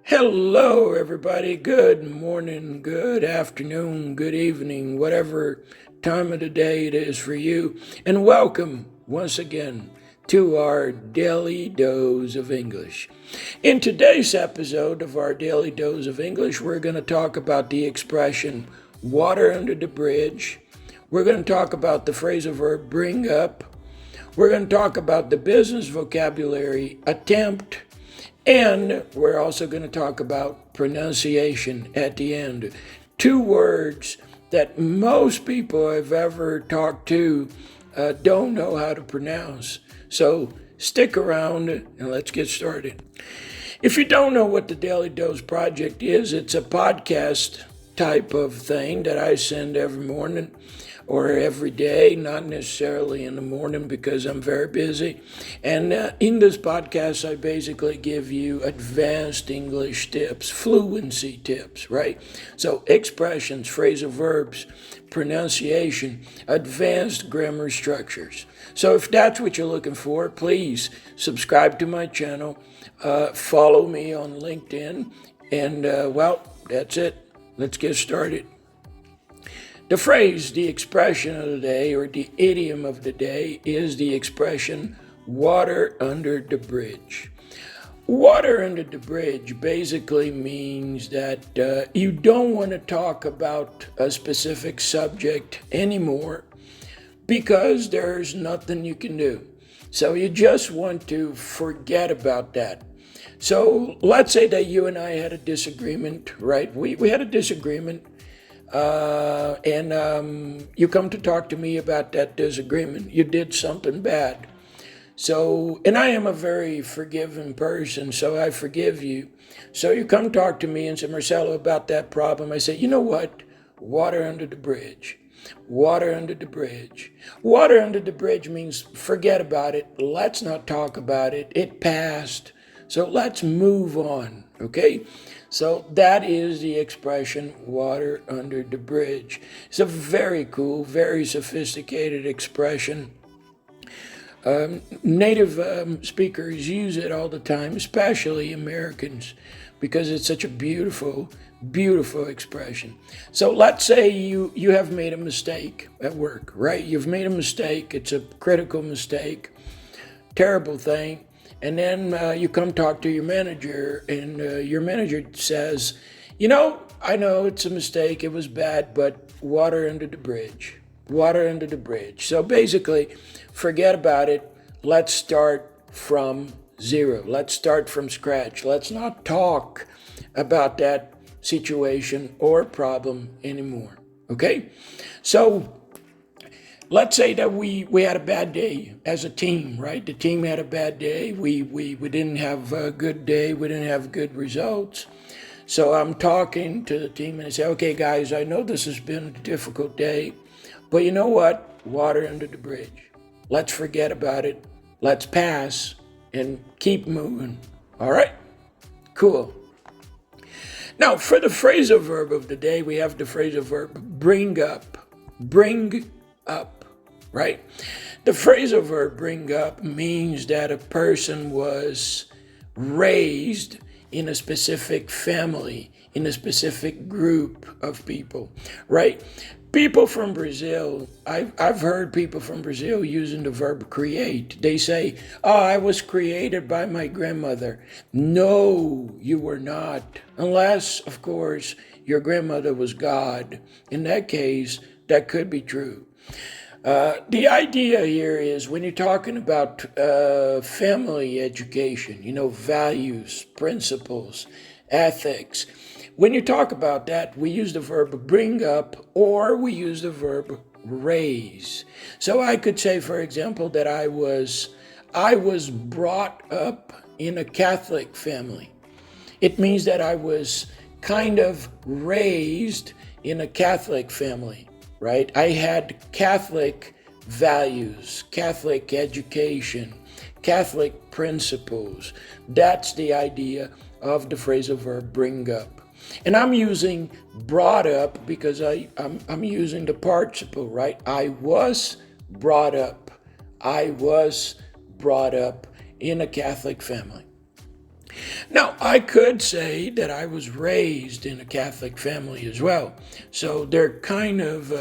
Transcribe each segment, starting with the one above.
Hello, everybody. Good morning, good afternoon, good evening, whatever time of the day it is for you. And welcome once again to our Daily Dose of English. In today's episode of our Daily Dose of English, we're going to talk about the expression water under the bridge. We're going to talk about the phrasal verb bring up. We're going to talk about the business vocabulary attempt. And we're also going to talk about pronunciation at the end. Two words that most people I've ever talked to don't know how to pronounce. So stick around and let's get started. If you don't know what the Daily Dose Project is, it's a podcast type of thing that I send every morning or every day, not necessarily in the morning because I'm very busy. And in this podcast, I basically give you advanced English tips, fluency tips, right? So expressions, phrasal verbs, pronunciation, advanced grammar structures. So if that's what you're looking for, please subscribe to my channel, follow me on LinkedIn, and that's it. Let's get started. The phrase, the expression of the day, or the idiom of the day, is the expression water under the bridge. Water under the bridge basically means that you don't want to talk about a specific subject anymore because there's nothing you can do. So you just want to forget about that. So let's say that you and I had a disagreement, right? We had a disagreement. And you come to talk to me about that disagreement. You did something bad. So, and I am a very forgiving person, so I forgive you. So you come talk to me and say, Marcelo, about that problem. I say, you know what? Water under the bridge. Water under the bridge. Water under the bridge means forget about it. Let's not talk about it. It passed. So let's move on, okay? So that is the expression water under the bridge. It's a very cool, very sophisticated expression. Native speakers use it all the time, especially Americans, because it's such a beautiful, beautiful expression. So let's say you have made a mistake at work, right? You've made a mistake. It's a critical mistake, terrible thing. And then you come talk to your manager, and your manager says, I know it's a mistake, it was bad, but water under the bridge. Water under the bridge. So basically, forget about it. Let's start from zero. Let's start from scratch. Let's not talk about that situation or problem anymore. Okay? So let's say that we had a bad day as a team, right? The team had a bad day. We didn't have a good day. We didn't have good results. So I'm talking to the team and I say, okay, guys, I know this has been a difficult day, but you know what? Water under the bridge. Let's forget about it. Let's pass and keep moving. All right? Cool. Now, for the phrasal verb of the day, we have the phrasal verb bring up. Bring up. Right? The phrasal verb bring up means that a person was raised in a specific family, in a specific group of people, right? People from Brazil, I've heard people from Brazil using the verb create. They say, I was created by my grandmother. No, you were not. Unless, of course, your grandmother was God. In that case, that could be true. The idea here is when you're talking about family education, values, principles, ethics, when you talk about that, we use the verb bring up or we use the verb raise. So I could say, for example, that I was brought up in a Catholic family. It means that I was kind of raised in a Catholic family. Right? I had Catholic values, Catholic education, Catholic principles. That's the idea of the phrasal verb bring up. And I'm using brought up because I'm using the participle, right? I was brought up. I was brought up in a Catholic family. Now, I could say that I was raised in a Catholic family as well. So they're kind of,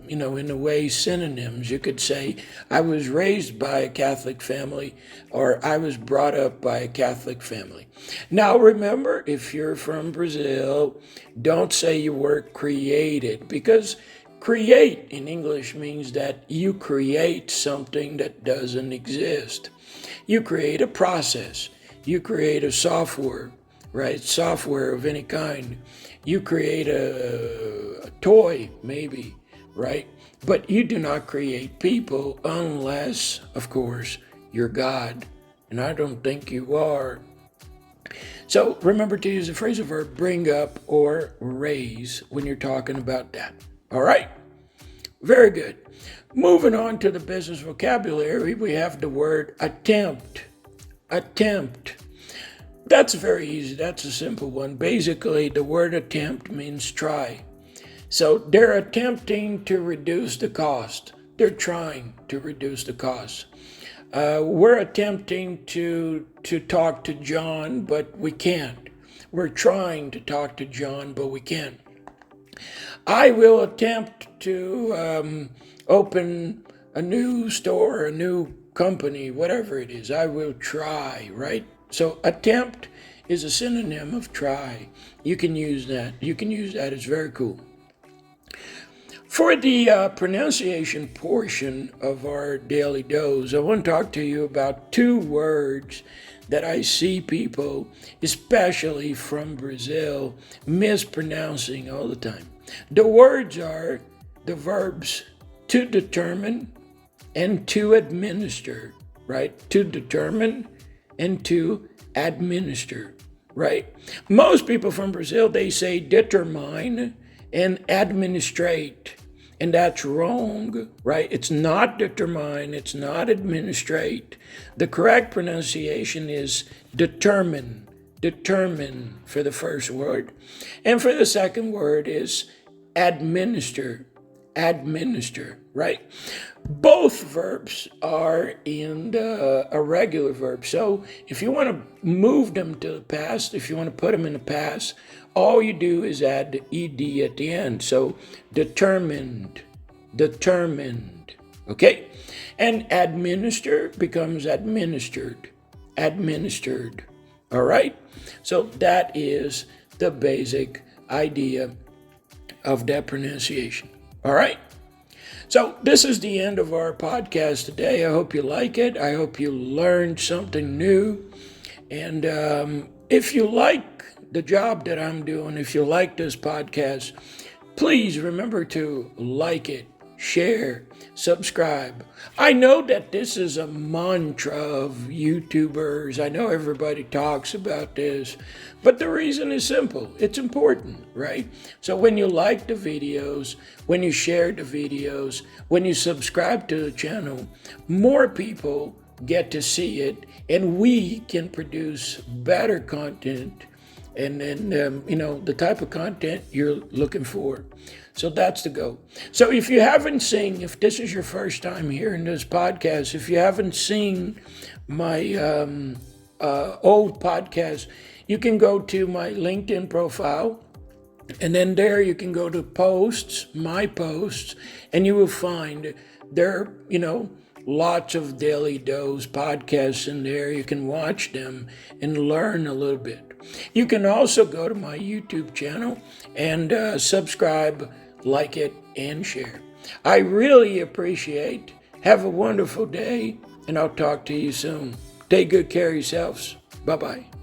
in a way, synonyms. You could say I was raised by a Catholic family or I was brought up by a Catholic family. Now, remember, if you're from Brazil, don't say you were created, because create in English means that you create something that doesn't exist. You create a process. You create a software, right? Software of any kind. You create a toy, maybe, right? But you do not create people unless, of course, you're God. And I don't think you are. So remember to use the phrasal verb bring up or raise when you're talking about that. All right? Very good. Moving on to the business vocabulary, we have the word attempt. Attempt. That's very easy. That's a simple one. Basically, the word attempt means try. So they're attempting to reduce the cost. They're trying to reduce the cost. We're attempting to talk to John, but we can't. We're trying to talk to John, but we can't. I will attempt to open a new store, a new company, whatever it is. I will try, right? So attempt is a synonym of try. You can use that. It's very cool. For the pronunciation portion of our daily dose, I want to talk to you about two words that I see people, especially from Brazil, mispronouncing all the time. The words are the verbs to determine and to administer, right? To determine and to administer, right? Most people from Brazil, they say determine and administrate, and that's wrong, right? It's not determine, it's not administrate. The correct pronunciation is determine for the first word. And for the second word is administer, right? Both verbs are in the irregular verb. So if you want to move them to the past, if you want to put them in the past, all you do is add the ed at the end. So determined, okay? And administer becomes administered, all right? So that is the basic idea of that pronunciation, all right? So this is the end of our podcast today. I hope you like it. I hope you learned something new. And if you like the job that I'm doing, if you like this podcast, please remember to like it, share, subscribe. I know that this is a mantra of YouTubers. I know everybody talks about this, but the reason is simple. It's important, right? So when you like the videos, when you share the videos, when you subscribe to the channel, more people get to see it, and we can produce better content and the type of content you're looking for. So that's the goal. So if you haven't seen, if this is your first time hearing this podcast, if you haven't seen my old podcast, you can go to my LinkedIn profile, and then there you can go to posts, my posts, and you will find there, lots of Daily Dose podcasts in there. You can watch them and learn a little bit. You can also go to my YouTube channel and subscribe, like it, and share. I really appreciate. Have a wonderful day, and I'll talk to you soon. Take good care of yourselves. Bye-bye.